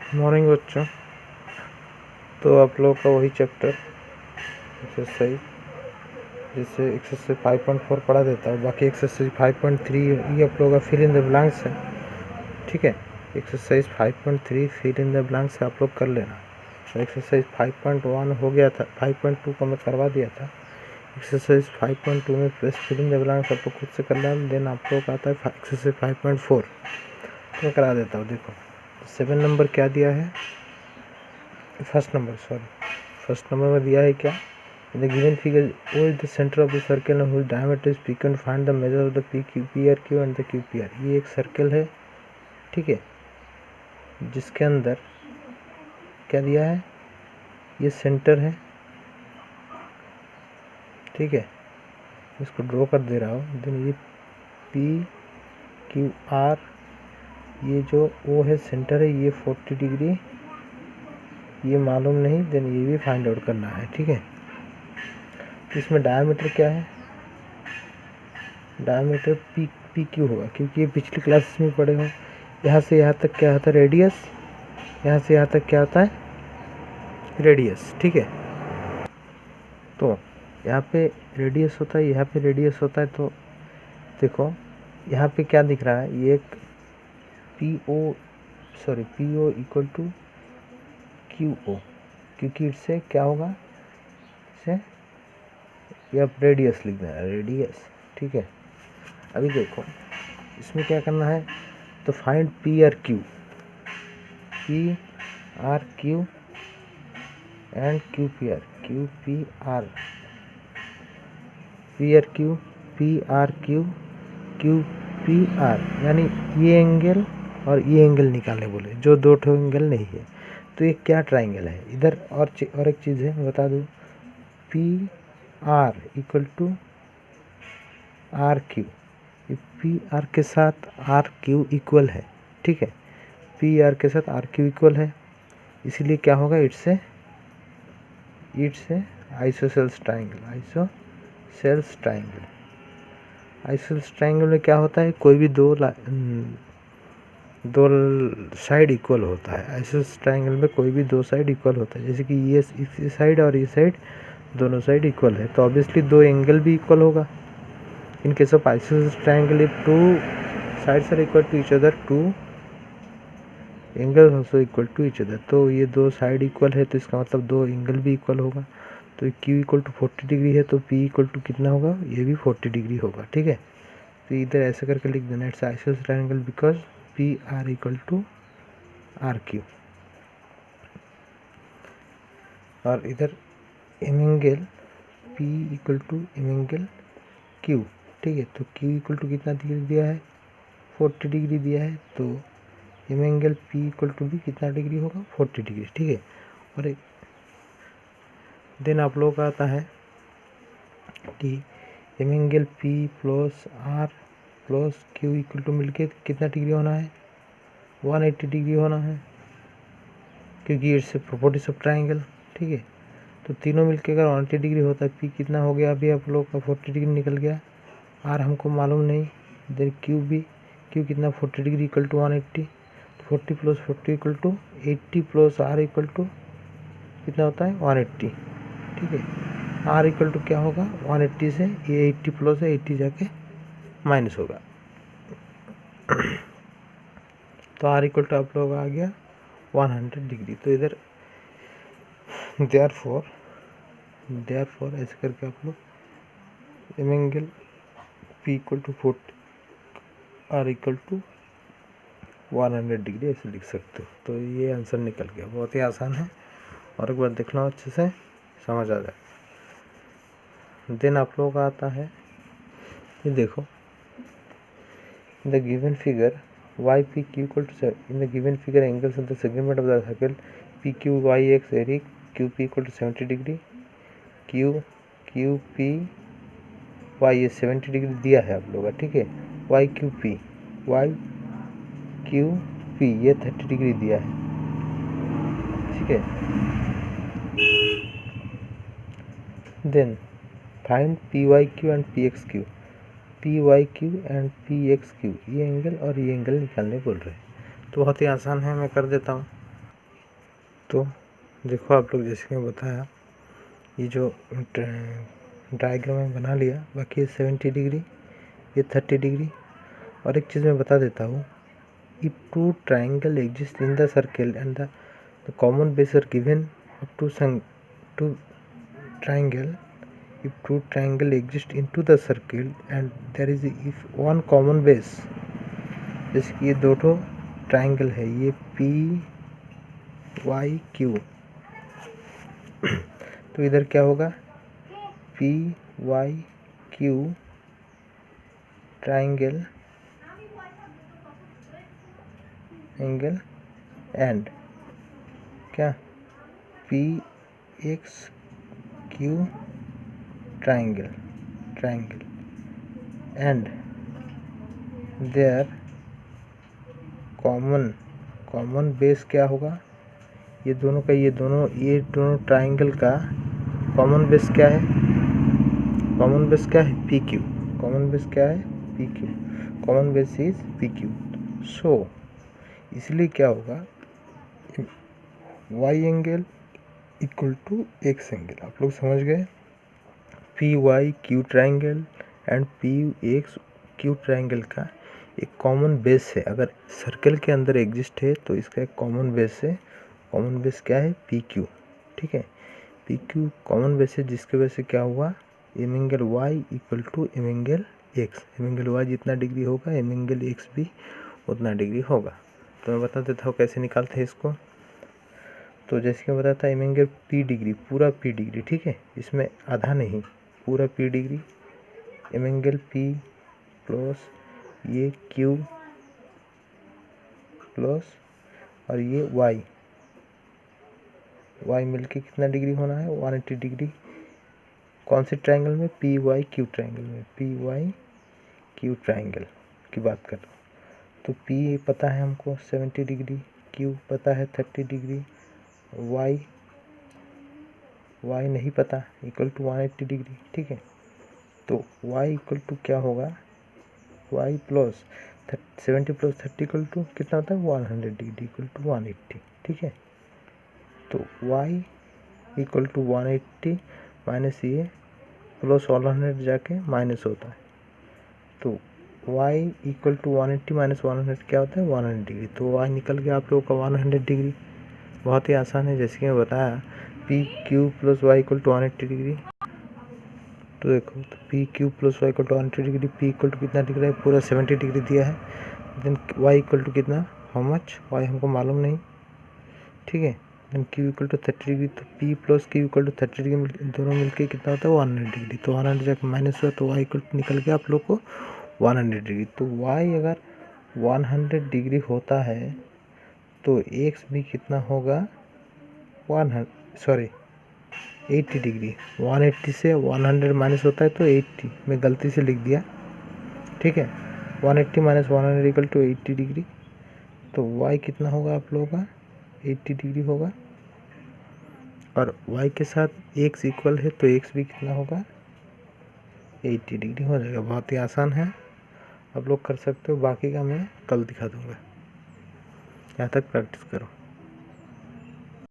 Morning बच्चों। तो आप लोगों का वही चैप्टर एक्सरसाइज जैसे एक्सरसाइज 5.4 पढ़ा देता है, बाकी एक्सरसाइज 5.3 ये आप लोगों का फिल इन द ब्लैंक्स है। ठीक है, exercise 5.3 fill in the blanks आप लोग कर लेना। तो एक्सरसाइज 5.1 हो गया था, 5.2 को मैं करवा दिया था। एक्सरसाइज 5.2 में plus fill in the blanks आप लोग खुद से कर लेना। देन आप लोग का आता है एक्सरसाइज 5.4, तो मैं करा देता हूँ। देखो 7 नंबर क्या दिया है, फर्स्ट नंबर में दिया है क्या, in the given figure O is the centre of the circle and which diameter is P can find the measure of the P R Q and the Q P R. ये एक circle है, ठीक है, जिसके अंदर क्या दिया है, ये सेंटर है, ठीक है, इसको ड्रॉ कर दे रहा हूँ। देन ये पी क्यू आर, ये जो ओ है सेंटर है, ये 40 डिग्री, ये मालूम नहीं, देन ये भी फाइंड आउट करना है। ठीक है, इसमें डायमीटर क्या है, डायमीटर पी क्यू होगा, क्योंकि ये पिछली क्लासेस में पढ़े हो। यहाँ से यहाँ तक क्या होता है, रेडियस, यहाँ से यहाँ तक क्या होता है, रेडियस। ठीक है, तो यहाँ पे रेडियस होता है, यहाँ पे रेडियस होता है। तो देखो यहाँ पे क्या दिख रहा है, ये एक P O equal to Q O, क्योंकि इससे क्या होगा, इससे या रेडियस लिख देना, रेडियस। ठीक है, अभी देखो इसमें क्या करना है, तो find P R Q and Q P R Q P are, यानी ये एंगल और ये एंगल निकालने बोले, जो दो ठो एंगल नहीं है। तो ये क्या ट्राइंगल है इधर, और एक चीज़ है मैं बता दूँ, P R equal to R Q, P R के साथ आर क्यू इक्वल है। ठीक है, पी आर के साथ आर क्यू इक्वल है, इसीलिए क्या होगा, इट्स आइसोसेल्स ट्राइंगल में क्या होता है, कोई भी दो साइड इक्वल होता है। आइसोसेल्स ट्राइंगल में कोई भी दो साइड इक्वल होता है, जैसे कि ये इस साइड और ये साइड, दोनों साइड इक्वल है, तो ऑब्वियसली दो एंगल भी इक्वल होगा। In case of isosceles triangle if two sides are equal to each other, two angle also equal to each other. तो ये दो साइड इक्वल है, तो इसका मतलब दो एंगल भी इक्वल होगा। तो Q इक्वल टू 40 डिग्री है, तो P इक्वल टू कितना होगा, ये भी 40 डिग्री होगा। ठीक है, तो इधर ऐसे करके लिख देना, it's isosceles triangle because P R equal to R Q. और इधर M angle P equal to M angle Q। ठीक है, तो Q इक्वल टू कितना डिग्री दिया है, 40 डिग्री दिया है, तो M angle P equal to भी कितना डिग्री होगा, 40 डिग्री। ठीक है, और देन आप लोगों का आता है कि M angle P plus R plus Q equal to मिलके कितना डिग्री होना है, 180 डिग्री होना है, क्योंकि इट्स प्रॉपर्टीज ऑफ ट्राइंगल। ठीक है, तो तीनों मिलके अगर 180 डिग्री होता है, P कितना हो गया, अभी आप लोग का 40 डिग्री निकल गया, आर हमको मालूम नहीं, देन क्यू कितना 40 degree equal to 180, 40 plus 40 equal to 80 plus R equal to कितना होता है, 180। ठीक है, आर इक्वल टू क्या होगा, 180 से ये 80 प्लस है, 80 जाके माइनस होगा, तो आर इक्वल टू आप लोग आ गया 100 डिग्री। तो इधर देयरफॉर ऐसे करके आप लोग M angle P equal to 40, R equal to 100 degree ऐसे लिख सकते हो। तो ये आंसर निकल गया, बहुत ही आसान है, और एक बार देख लो अच्छे से समझ आ जाएगा। देन आप लोगों का आता है, ये देखो, in the given figure Y P Q equal to, in the given figure angles of the segment of the circle P Q Y X एरी Q P equal to 70 degree, Q P Y ये 70 degree दिया है आप लोगों का। ठीक है, Y Q P ये 30 डिग्री दिया है। ठीक है, then find P Y Q and P X Q, P Y Q and P X Q, ये एंगल और ये एंगल निकालने बोल रहे हैं। तो बहुत ही आसान है, मैं कर देता हूँ। तो देखो आप लोग, जैसे कि मैं बताया, ये जो डायग्राम में बना लिया, बाकी ये 70 डिग्री, ये 30 डिग्री। और एक चीज़ मैं बता देता हूँ, if two triangle exist in the circle and the common base are given up to triangle, if two triangle exist into the circle and there is if one common base, जैसे कि ये दो ट्राइंगल है, ये P Y Q, तो इधर क्या होगा, P Y Q triangle angle and क्या P X Q triangle and their common base क्या होगा, ये दोनों ट्राइंगल का कॉमन बेस क्या है, पी क्यू। कॉमन बेस क्या है, P Q. Common base is P Q. So इसलिए क्या होगा, Y angle equal to X angle. आप लोग समझ गए, P Y Q triangle and P X Q triangle का एक कॉमन बेस है। अगर सर्कल के अंदर एग्जिस्ट है तो इसका एक कॉमन बेस है। कॉमन बेस क्या है, पी क्यू। ठीक है, पी क्यू कॉमन बेस है, जिसकी वजह से क्या हुआ, M angle Y equal to M angle X. M angle Y जितना डिग्री होगा, एम एंगल एक्स भी उतना डिग्री होगा। तो मैं बता देता हूँ कैसे निकालते हैं इसको। तो जैसे कि मैं बताया था, एम एंगल पी डिग्री, पूरा पी डिग्री, ठीक है, इसमें आधा नहीं, पूरा pi degree, M angle P plus ये क्यू प्लस और ये वाई मिलके कितना डिग्री होना है, 180 डिग्री। कौन से ट्राइंगल में, पी वाई क्यू ट्राइंगल में, पी वाई क्यू ट्राइंगल की बात कर रहा हूँ। तो पी पता है हमको 70 डिग्री, क्यू पता है 30 डिग्री, वाई नहीं पता, इक्वल टू 180 डिग्री। ठीक है, तो y इक्वल टू क्या होगा, y plus 70 plus 30 equal to कितना होता है, 100 डिग्री इक्वल टू 180। ठीक है, तो y इक्वल टू 180 माइनस ये प्लस 100 जाके माइनस होता है, तो y इक्वल टू 180 माइनस 100 क्या होता है, 100 डिग्री। तो y निकल गया आप लोगों का 100 डिग्री। बहुत ही आसान है, जैसे कि मैं बताया, P Q plus Y equal to 180 degree. तो देखो, तो P Q plus Y equal to 180 degree, P equal to कितना दिख रहा है, पूरा 70 डिग्री दिया है। देन वाई इक्वल टू कितना, हाउ मच, वाई हमको मालूम नहीं। ठीक है, then Q equal to 30 degree, तो P plus Q equal to 30 degree दोनों मिलके कितना होता है, 100 डिग्री। तो 100 जाकर माइनस हुआ, तो वाई इक्वल टू निकल गया आप लोग को 100 डिग्री। तो वाई अगर 100 डिग्री होता है तो एक्स भी कितना होगा, 80 डिग्री। 180 से 100 माइनस होता है तो 80, मैं गलती से लिख दिया। ठीक है, 180 माइनस 100 इक्वल टू 80 डिग्री। तो y कितना होगा आप लोगों का, 80 डिग्री होगा। और y के साथ x इक्वल है तो x भी कितना होगा, 80 डिग्री हो जाएगा। बहुत ही आसान है, आप लोग कर सकते हो। बाकी का मैं कल दिखा दूँगा। यहाँ तक प्रैक्टिस करो।